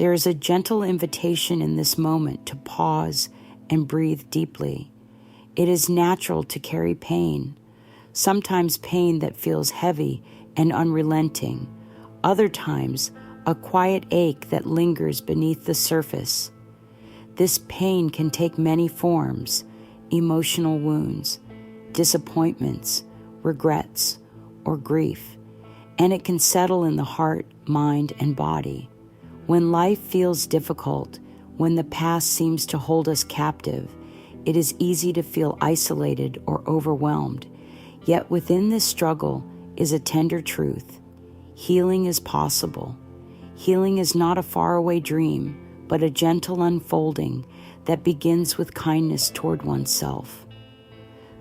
There is a gentle invitation in this moment to pause and breathe deeply. It is natural to carry pain, sometimes pain that feels heavy and unrelenting, other times a quiet ache that lingers beneath the surface. This pain can take many forms: emotional wounds, disappointments, regrets, or grief, and it can settle in the heart, mind, and body. When life feels difficult, when the past seems to hold us captive, it is easy to feel isolated or overwhelmed. Yet within this struggle is a tender truth. Healing is possible. Healing is not a faraway dream, but a gentle unfolding that begins with kindness toward oneself.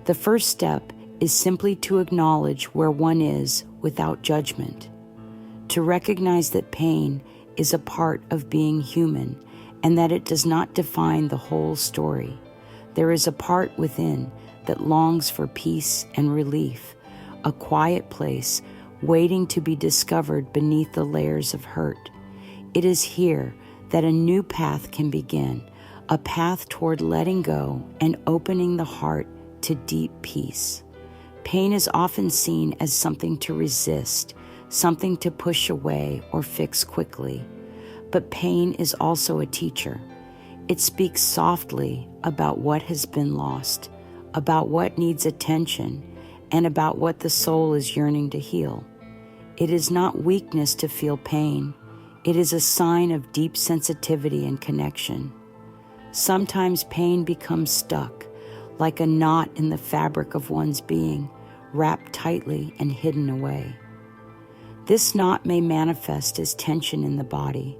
The first step is simply to acknowledge where one is without judgment, to recognize that pain is a part of being human and that it does not define the whole story. There is a part within that longs for peace and relief, a quiet place waiting to be discovered beneath the layers of hurt. It is here that a new path can begin, a path toward letting go and opening the heart to deep peace. Pain is often seen as something to resist, something to push away or fix quickly. But pain is also a teacher. It speaks softly about what has been lost, about what needs attention, and about what the soul is yearning to heal. It is not weakness to feel pain. It is a sign of deep sensitivity and connection. Sometimes pain becomes stuck, like a knot in the fabric of one's being, wrapped tightly and hidden away. This knot may manifest as tension in the body,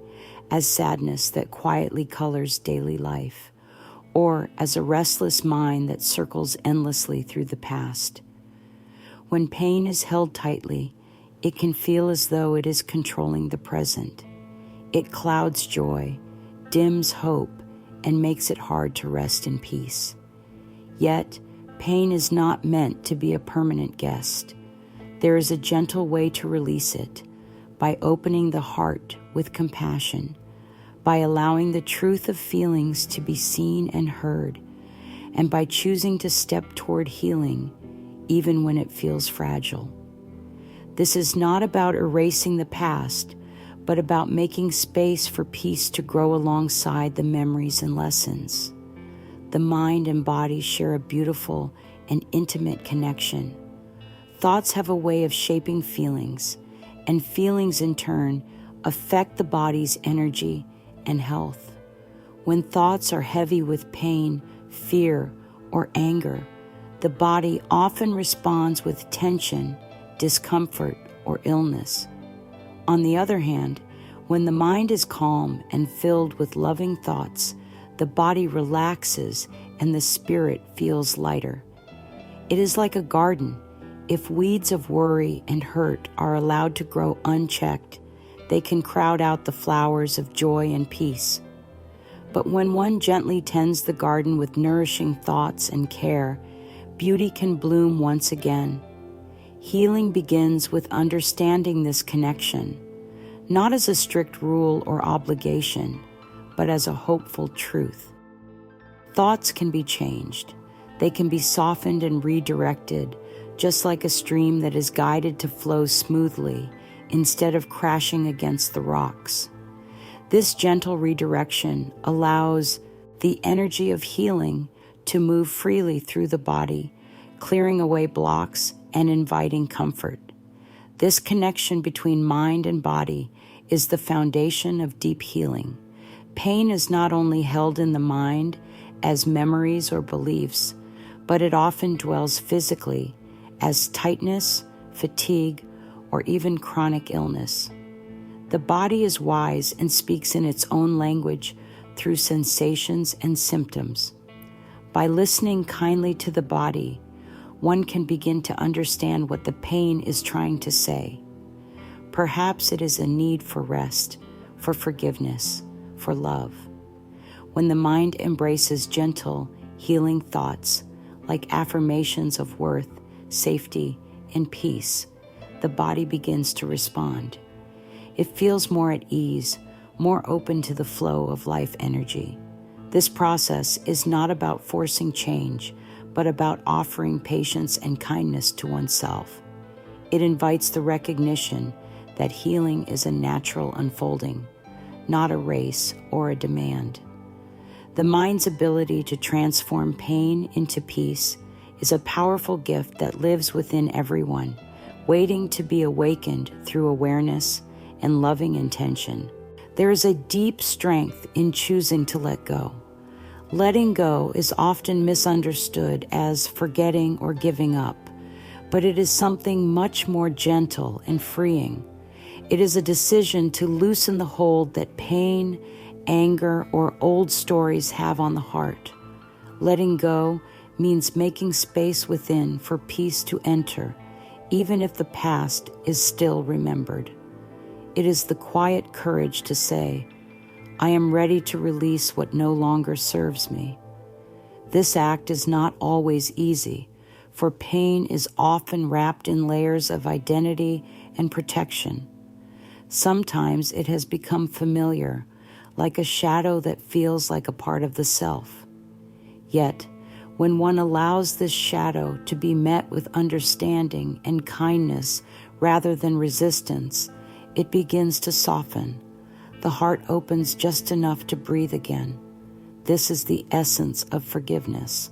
as sadness that quietly colors daily life, or as a restless mind that circles endlessly through the past. When pain is held tightly, it can feel as though it is controlling the present. It clouds joy, dims hope, and makes it hard to rest in peace. Yet, pain is not meant to be a permanent guest. There is a gentle way to release it, by opening the heart with compassion, by allowing the truth of feelings to be seen and heard, and by choosing to step toward healing even when it feels fragile. This is not about erasing the past, but about making space for peace to grow alongside the memories and lessons. The mind and body share a beautiful and intimate connection. Thoughts have a way of shaping feelings, and feelings in turn affect the body's energy and health. When thoughts are heavy with pain, fear, or anger, the body often responds with tension, discomfort, or illness. On the other hand, when the mind is calm and filled with loving thoughts, the body relaxes and the spirit feels lighter. It is like a garden. If weeds of worry and hurt are allowed to grow unchecked, they can crowd out the flowers of joy and peace. But when one gently tends the garden with nourishing thoughts and care, beauty can bloom once again. Healing begins with understanding this connection, not as a strict rule or obligation, but as a hopeful truth. Thoughts can be changed. They can be softened and redirected, just like a stream that is guided to flow smoothly instead of crashing against the rocks. This gentle redirection allows the energy of healing to move freely through the body, clearing away blocks and inviting comfort. This connection between mind and body is the foundation of deep healing. Pain is not only held in the mind as memories or beliefs, but it often dwells physically as tightness, fatigue, or even chronic illness. The body is wise and speaks in its own language through sensations and symptoms. By listening kindly to the body, one can begin to understand what the pain is trying to say. Perhaps it is a need for rest, for forgiveness, for love. When the mind embraces gentle, healing thoughts, like affirmations of worth, safety, and peace, the body begins to respond. It feels more at ease, more open to the flow of life energy. This process is not about forcing change, but about offering patience and kindness to oneself. It invites the recognition that healing is a natural unfolding, not a race or a demand. The mind's ability to transform pain into peace is a powerful gift that lives within everyone, waiting to be awakened through awareness and loving intention. There is a deep strength in choosing to let go. Letting go is often misunderstood as forgetting or giving up, but it is something much more gentle and freeing. It is a decision to loosen the hold that pain, anger, or old stories have on the heart. Letting go means making space within for peace to enter, even if the past is still remembered. It is the quiet courage to say, I am ready to release what no longer serves me. This act is not always easy, for pain is often wrapped in layers of identity and protection. Sometimes it has become familiar, like a shadow that feels like a part of the self. Yet, when one allows this shadow to be met with understanding and kindness rather than resistance, it begins to soften. The heart opens just enough to breathe again. This is the essence of forgiveness,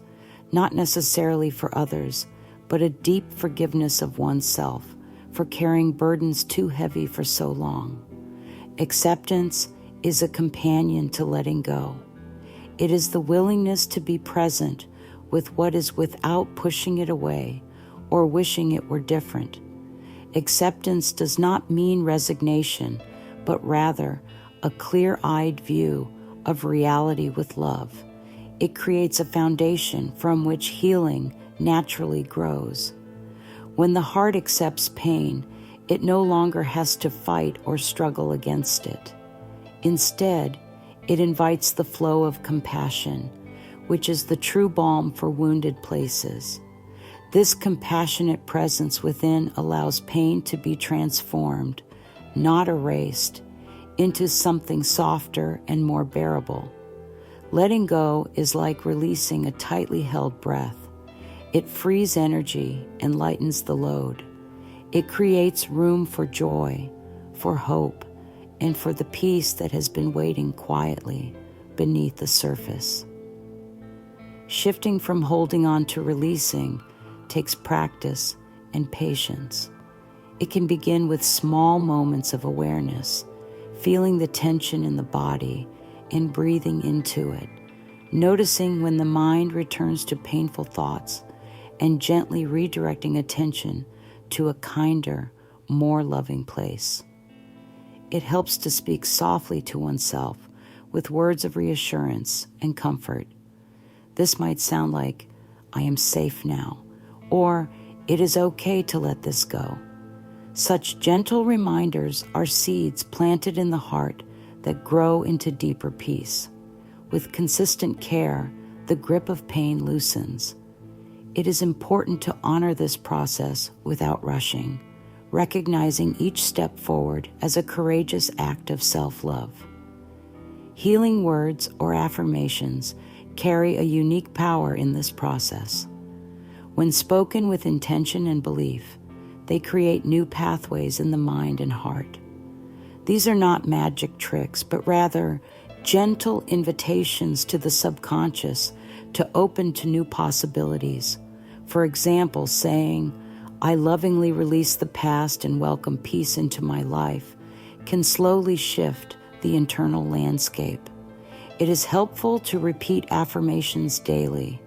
not necessarily for others, but a deep forgiveness of oneself for carrying burdens too heavy for so long. Acceptance is a companion to letting go. It is the willingness to be present with what is without pushing it away or wishing it were different. Acceptance does not mean resignation, but rather a clear-eyed view of reality with love. It creates a foundation from which healing naturally grows. When the heart accepts pain, it no longer has to fight or struggle against it. Instead, it invites the flow of compassion, which is the true balm for wounded places. This compassionate presence within allows pain to be transformed, not erased, into something softer and more bearable. Letting go is like releasing a tightly held breath. It frees energy and lightens the load. It creates room for joy, for hope, and for the peace that has been waiting quietly beneath the surface. Shifting from holding on to releasing takes practice and patience. It can begin with small moments of awareness, feeling the tension in the body and breathing into it, noticing when the mind returns to painful thoughts, and gently redirecting attention to a kinder, more loving place. It helps to speak softly to oneself with words of reassurance and comfort. This might sound like, I am safe now, or it is okay to let this go. Such gentle reminders are seeds planted in the heart that grow into deeper peace. With consistent care, the grip of pain loosens. It is important to honor this process without rushing, recognizing each step forward as a courageous act of self-love. Healing words or affirmations carry a unique power in this process. When spoken with intention and belief, they create new pathways in the mind and heart. These are not magic tricks, but rather gentle invitations to the subconscious to open to new possibilities. For example, saying, I lovingly release the past and welcome peace into my life, can slowly shift the internal landscape. It is helpful to repeat affirmations daily,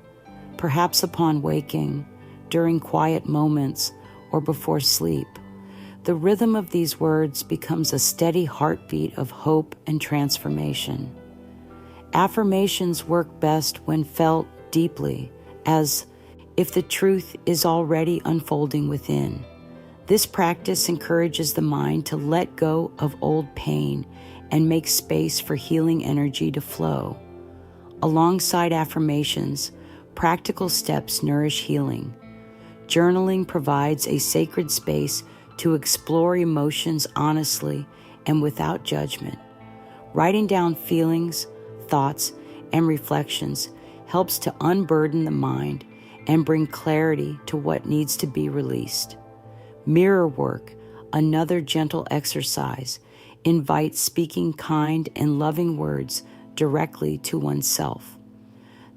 perhaps upon waking, during quiet moments, or before sleep. The rhythm of these words becomes a steady heartbeat of hope and transformation. Affirmations work best when felt deeply, as if the truth is already unfolding within. This practice encourages the mind to let go of old pain and make space for healing energy to flow. Alongside affirmations, practical steps nourish healing. Journaling provides a sacred space to explore emotions honestly and without judgment. Writing down feelings, thoughts, and reflections helps to unburden the mind and bring clarity to what needs to be released. Mirror work, another gentle exercise, invites speaking kind and loving words directly to oneself.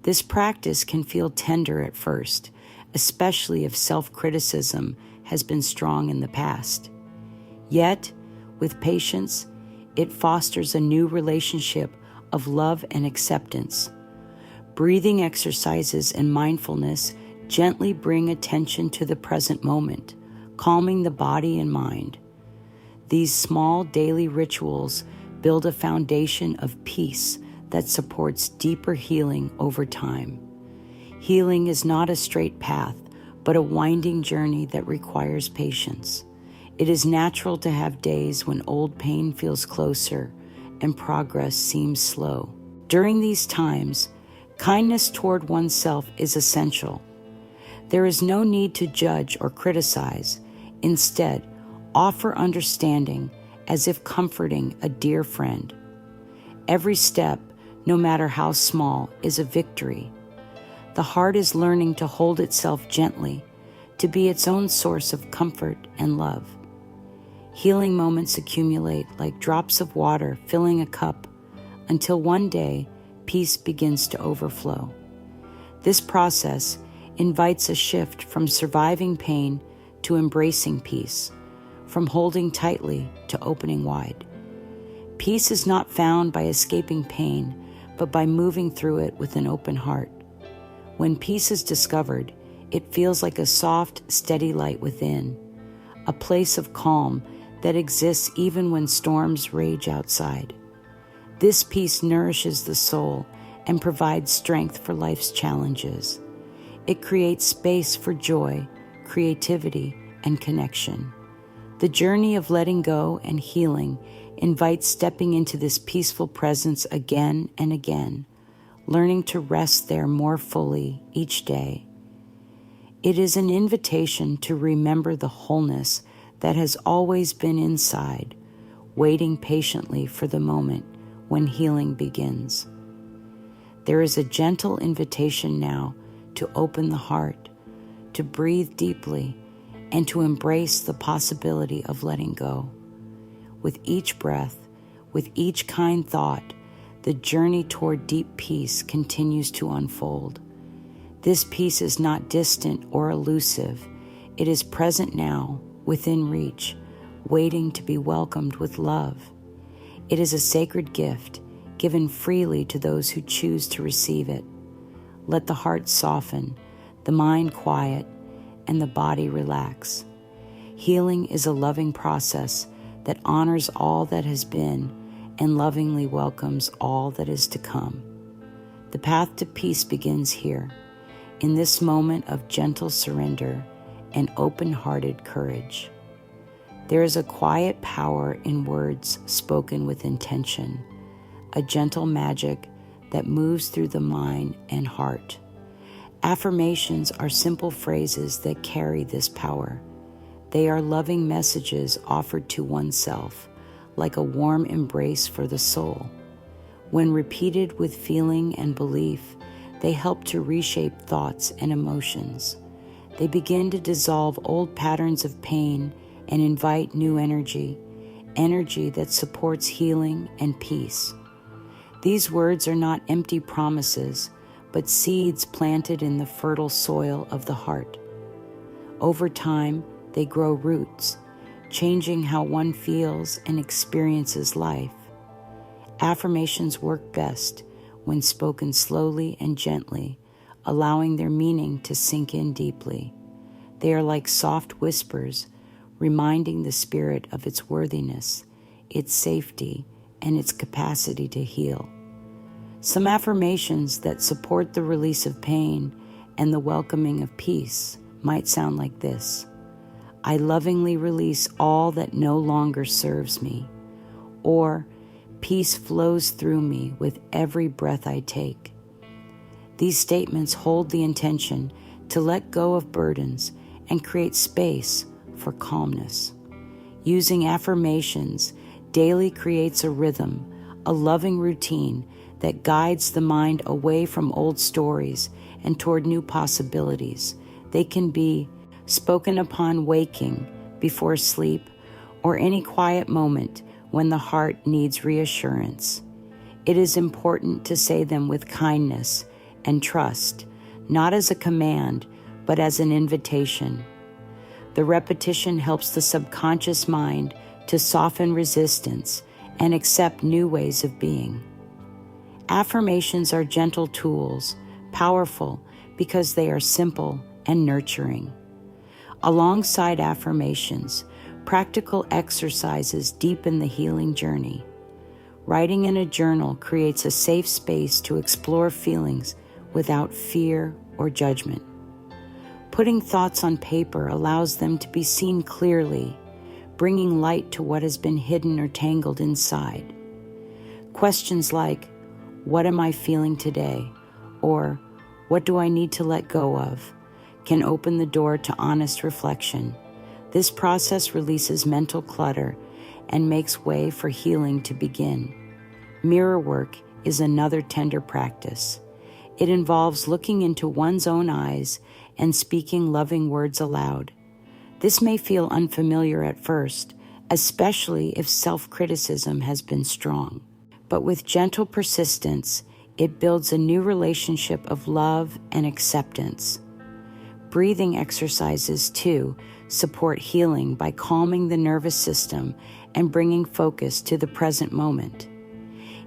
This practice can feel tender at first, especially if self-criticism has been strong in the past. Yet, with patience, it fosters a new relationship of love and acceptance. Breathing exercises and mindfulness gently bring attention to the present moment, calming the body and mind. These small daily rituals build a foundation of peace that supports deeper healing over time. Healing is not a straight path, but a winding journey that requires patience. It is natural to have days when old pain feels closer and progress seems slow. During these times, kindness toward oneself is essential. There is no need to judge or criticize. Instead, offer understanding as if comforting a dear friend. Every step, no matter how small, is a victory. The heart is learning to hold itself gently, to be its own source of comfort and love. Healing moments accumulate like drops of water filling a cup until one day peace begins to overflow. This process invites a shift from surviving pain to embracing peace, from holding tightly to opening wide. Peace is not found by escaping pain, but by moving through it with an open heart. When peace is discovered, it feels like a soft, steady light within, a place of calm that exists even when storms rage outside. This peace nourishes the soul and provides strength for life's challenges. It creates space for joy, creativity, and connection. The journey of letting go and healing invites stepping into this peaceful presence again and again, learning to rest there more fully each day. It is an invitation to remember the wholeness that has always been inside, waiting patiently for the moment when healing begins. There is a gentle invitation now to open the heart, to breathe deeply, and to embrace the possibility of letting go. With each breath, with each kind thought, the journey toward deep peace continues to unfold. This peace is not distant or elusive. It is present now, within reach, waiting to be welcomed with love. It is a sacred gift given freely to those who choose to receive it. Let the heart soften, the mind quiet, and the body relax. Healing is a loving process that honors all that has been and lovingly welcomes all that is to come. The path to peace begins here, in this moment of gentle surrender and open-hearted courage. There is a quiet power in words spoken with intention, a gentle magic that moves through the mind and heart. Affirmations are simple phrases that carry this power. They are loving messages offered to oneself, like a warm embrace for the soul. When repeated with feeling and belief, they help to reshape thoughts and emotions. They begin to dissolve old patterns of pain and invite new energy that supports healing and peace. These words are not empty promises, but seeds planted in the fertile soil of the heart. Over time, they grow roots, changing how one feels and experiences life. Affirmations work best when spoken slowly and gently, allowing their meaning to sink in deeply. They are like soft whispers, reminding the spirit of its worthiness, its safety, and its capacity to heal. Some affirmations that support the release of pain and the welcoming of peace might sound like this: I lovingly release all that no longer serves me, or peace flows through me with every breath I take. These statements hold the intention to let go of burdens and create space for calmness. Using affirmations daily creates a rhythm, a loving routine that guides the mind away from old stories and toward new possibilities. They can be spoken upon waking, before sleep, or any quiet moment when the heart needs reassurance. It is important to say them with kindness and trust, not as a command, but as an invitation. The repetition helps the subconscious mind to soften resistance and accept new ways of being. Affirmations are gentle tools, powerful because they are simple and nurturing. Alongside affirmations, practical exercises deepen the healing journey. Writing in a journal creates a safe space to explore feelings without fear or judgment. Putting thoughts on paper allows them to be seen clearly, bringing light to what has been hidden or tangled inside. Questions like, "What am I feeling today?" or "What do I need to let go of?" can open the door to honest reflection. This process releases mental clutter and makes way for healing to begin. Mirror work is another tender practice. It involves looking into one's own eyes and speaking loving words aloud. This may feel unfamiliar at first, especially if self-criticism has been strong. But with gentle persistence, it builds a new relationship of love and acceptance. Breathing exercises, too, support healing by calming the nervous system and bringing focus to the present moment.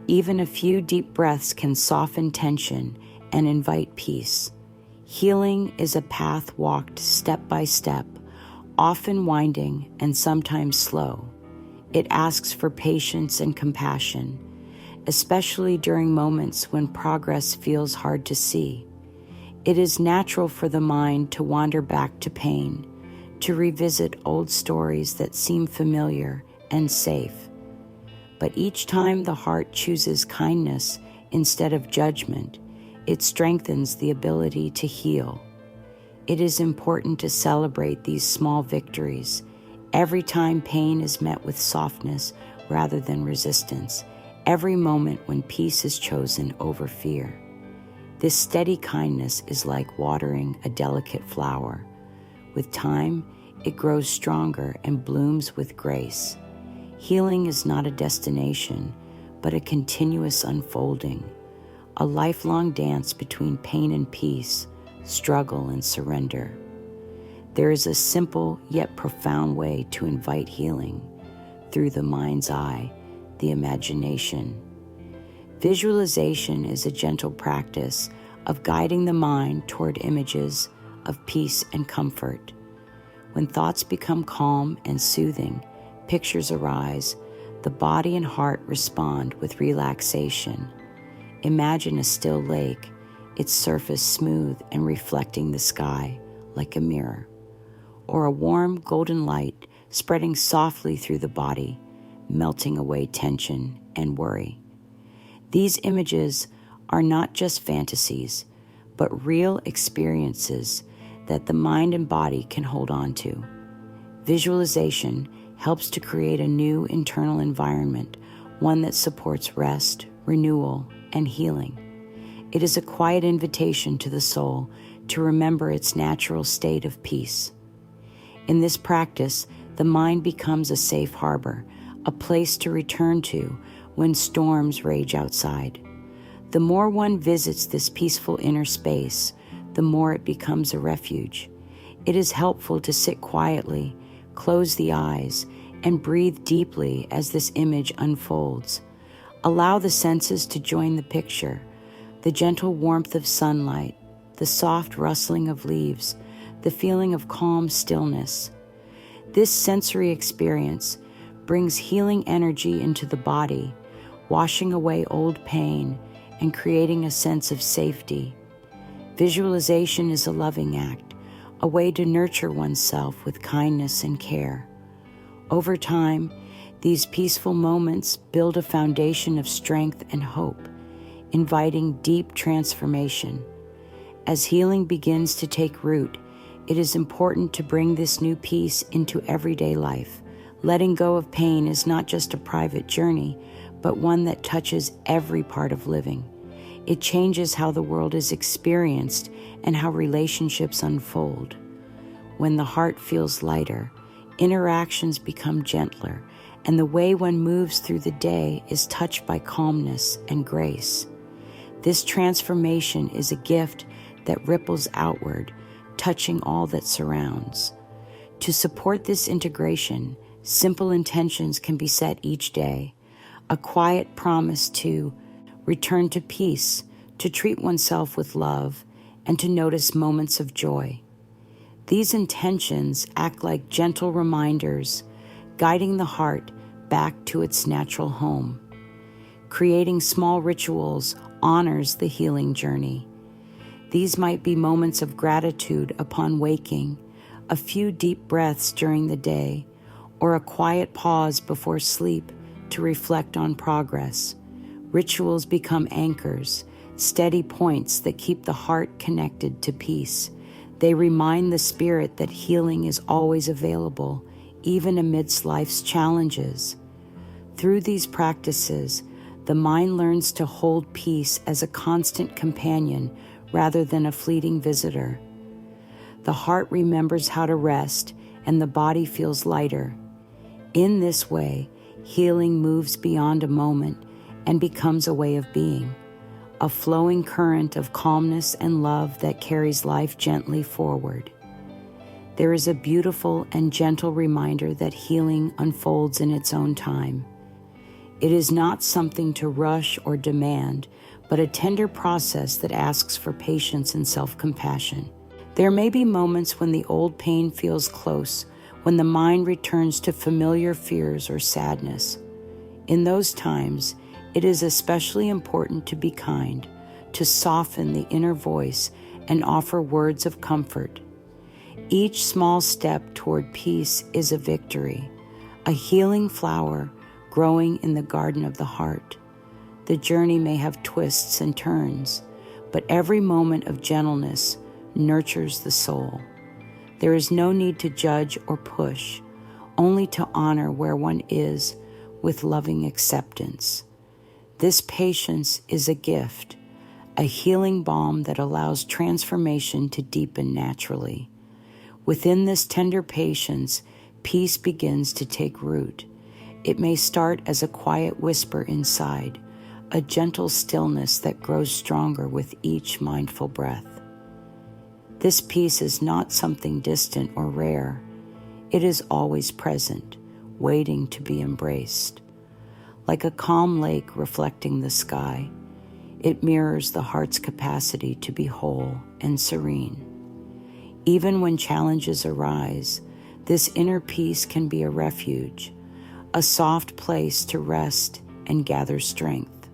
Even a few deep breaths can soften tension and invite peace. Healing is a path walked step by step, often winding and sometimes slow. It asks for patience and compassion, especially during moments when progress feels hard to see. It is natural for the mind to wander back to pain, to revisit old stories that seem familiar and safe. But each time the heart chooses kindness instead of judgment, it strengthens the ability to heal. It is important to celebrate these small victories. Every time pain is met with softness rather than resistance, every moment when peace is chosen over fear. This steady kindness is like watering a delicate flower. With time, it grows stronger and blooms with grace. Healing is not a destination, but a continuous unfolding, a lifelong dance between pain and peace, struggle and surrender. There is a simple yet profound way to invite healing through the mind's eye, the imagination. Visualization is a gentle practice of guiding the mind toward images of peace and comfort. When thoughts become calm and soothing, pictures arise, the body and heart respond with relaxation. Imagine a still lake, its surface smooth and reflecting the sky like a mirror, or a warm golden light spreading softly through the body, melting away tension and worry. These images are not just fantasies, but real experiences that the mind and body can hold on to. Visualization helps to create a new internal environment, one that supports rest, renewal, and healing. It is a quiet invitation to the soul to remember its natural state of peace. In this practice, the mind becomes a safe harbor, a place to return to when storms rage outside. The more one visits this peaceful inner space, the more it becomes a refuge. It is helpful to sit quietly, close the eyes, and breathe deeply as this image unfolds. Allow the senses to join the picture, the gentle warmth of sunlight, the soft rustling of leaves, the feeling of calm stillness. This sensory experience brings healing energy into the body, washing away old pain and creating a sense of safety. Visualization is a loving act, a way to nurture oneself with kindness and care. Over time, these peaceful moments build a foundation of strength and hope, inviting deep transformation. As healing begins to take root, it is important to bring this new peace into everyday life. Letting go of pain is not just a private journey, but one that touches every part of living. It changes how the world is experienced and how relationships unfold. When the heart feels lighter, interactions become gentler, and the way one moves through the day is touched by calmness and grace. This transformation is a gift that ripples outward, touching all that surrounds. To support this integration, simple intentions can be set each day. A quiet promise to return to peace, to treat oneself with love, and to notice moments of joy. These intentions act like gentle reminders, guiding the heart back to its natural home. Creating small rituals honors the healing journey. These might be moments of gratitude upon waking, a few deep breaths during the day, or a quiet pause before sleep to reflect on progress. Rituals become anchors, steady points that keep the heart connected to peace. They remind the spirit that healing is always available, even amidst life's challenges. Through these practices, the mind learns to hold peace as a constant companion rather than a fleeting visitor. The heart remembers how to rest, and the body feels lighter. In this way, healing moves beyond a moment and becomes a way of being, a flowing current of calmness and love that carries life gently forward. There is a beautiful and gentle reminder that healing unfolds in its own time. It is not something to rush or demand, but a tender process that asks for patience and self-compassion. There may be moments when the old pain feels close, when the mind returns to familiar fears or sadness. In those times, it is especially important to be kind, to soften the inner voice and offer words of comfort. Each small step toward peace is a victory, a healing flower growing in the garden of the heart. The journey may have twists and turns, but every moment of gentleness nurtures the soul. There is no need to judge or push, only to honor where one is with loving acceptance. This patience is a gift, a healing balm that allows transformation to deepen naturally. Within this tender patience, peace begins to take root. It may start as a quiet whisper inside, a gentle stillness that grows stronger with each mindful breath. This peace is not something distant or rare. It is always present, waiting to be embraced. Like a calm lake reflecting the sky, it mirrors the heart's capacity to be whole and serene. Even when challenges arise, this inner peace can be a refuge, a soft place to rest and gather strength.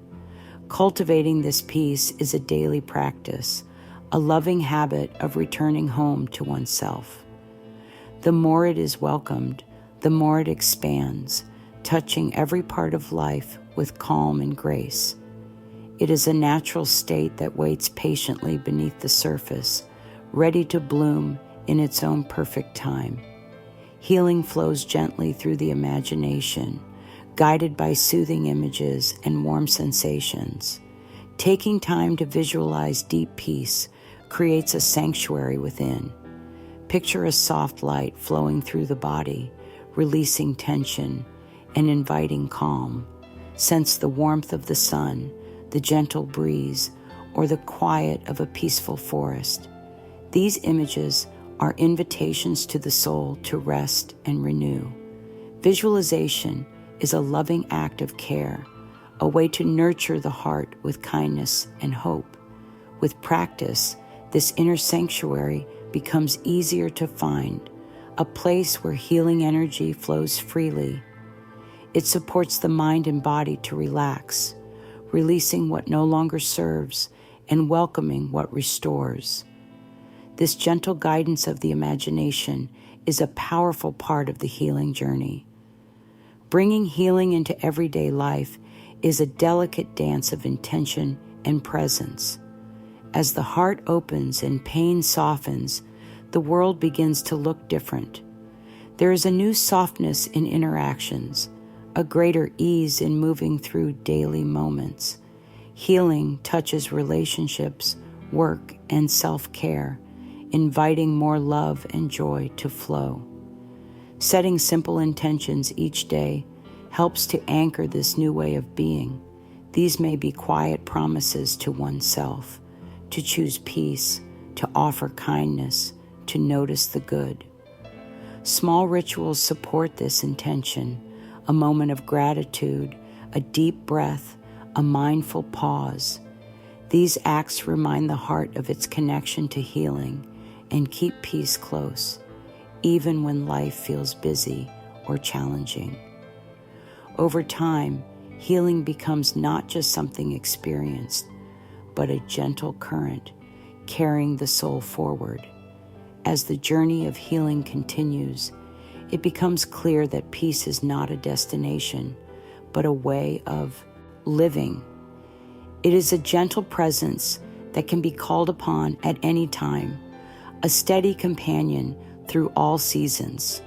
Cultivating this peace is a daily practice, a loving habit of returning home to oneself. The more it is welcomed, the more it expands, touching every part of life with calm and grace. It is a natural state that waits patiently beneath the surface, ready to bloom in its own perfect time. Healing flows gently through the imagination, guided by soothing images and warm sensations. Taking time to visualize deep peace creates a sanctuary within. Picture a soft light flowing through the body, releasing tension and inviting calm. Sense the warmth of the sun, the gentle breeze, or the quiet of a peaceful forest. These images are invitations to the soul to rest and renew. Visualization is a loving act of care, a way to nurture the heart with kindness and hope. With practice, this inner sanctuary becomes easier to find, a place where healing energy flows freely. It supports the mind and body to relax, releasing what no longer serves and welcoming what restores. This gentle guidance of the imagination is a powerful part of the healing journey. Bringing healing into everyday life is a delicate dance of intention and presence. As the heart opens and pain softens, the world begins to look different. There is a new softness in interactions, a greater ease in moving through daily moments. Healing touches relationships, work, and self-care, inviting more love and joy to flow. Setting simple intentions each day helps to anchor this new way of being. These may be quiet promises to oneself, to choose peace, to offer kindness, to notice the good. Small rituals support this intention: a moment of gratitude, a deep breath, a mindful pause. These acts remind the heart of its connection to healing and keep peace close, even when life feels busy or challenging. Over time, healing becomes not just something experienced, but a gentle current carrying the soul forward. As the journey of healing continues, it becomes clear that peace is not a destination, but a way of living. It is a gentle presence that can be called upon at any time, a steady companion through all seasons.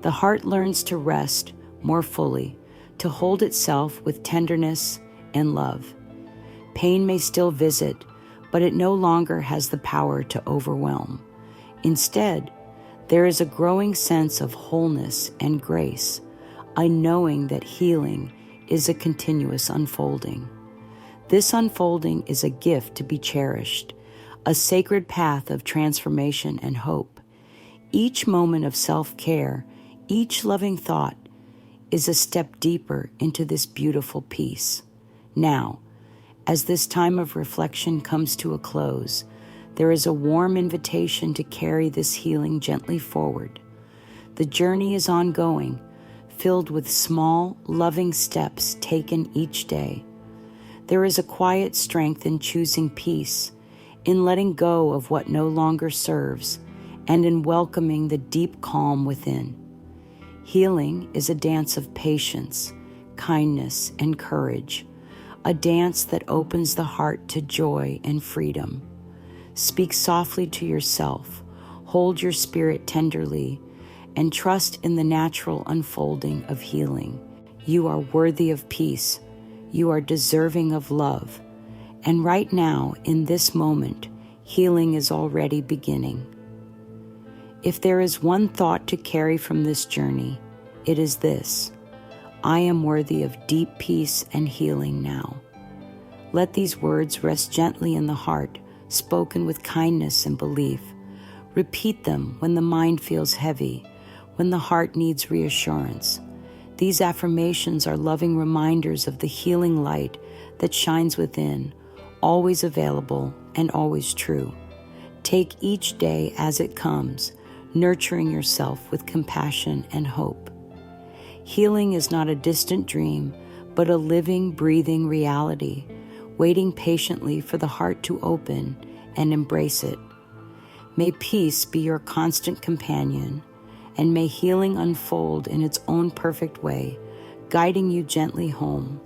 The heart learns to rest more fully, to hold itself with tenderness and love. Pain may still visit, but it no longer has the power to overwhelm. Instead, there is a growing sense of wholeness and grace, a knowing that healing is a continuous unfolding. This unfolding is a gift to be cherished, a sacred path of transformation and hope. Each moment of self-care, each loving thought, is a step deeper into this beautiful peace. Now, as this time of reflection comes to a close, there is a warm invitation to carry this healing gently forward. The journey is ongoing, filled with small, loving steps taken each day. There is a quiet strength in choosing peace, in letting go of what no longer serves, and in welcoming the deep calm within. Healing is a dance of patience, kindness, and courage, a dance that opens the heart to joy and freedom. Speak softly to yourself, hold your spirit tenderly, and trust in the natural unfolding of healing. You are worthy of peace. You are deserving of love. And right now, in this moment, healing is already beginning. If there is one thought to carry from this journey, it is this: I am worthy of deep peace and healing now. Let these words rest gently in the heart, spoken with kindness and belief. Repeat them when the mind feels heavy, when the heart needs reassurance. These affirmations are loving reminders of the healing light that shines within, always available and always true. Take each day as it comes, nurturing yourself with compassion and hope. Healing is not a distant dream, but a living, breathing reality, waiting patiently for the heart to open and embrace it. May peace be your constant companion, and may healing unfold in its own perfect way, guiding you gently home.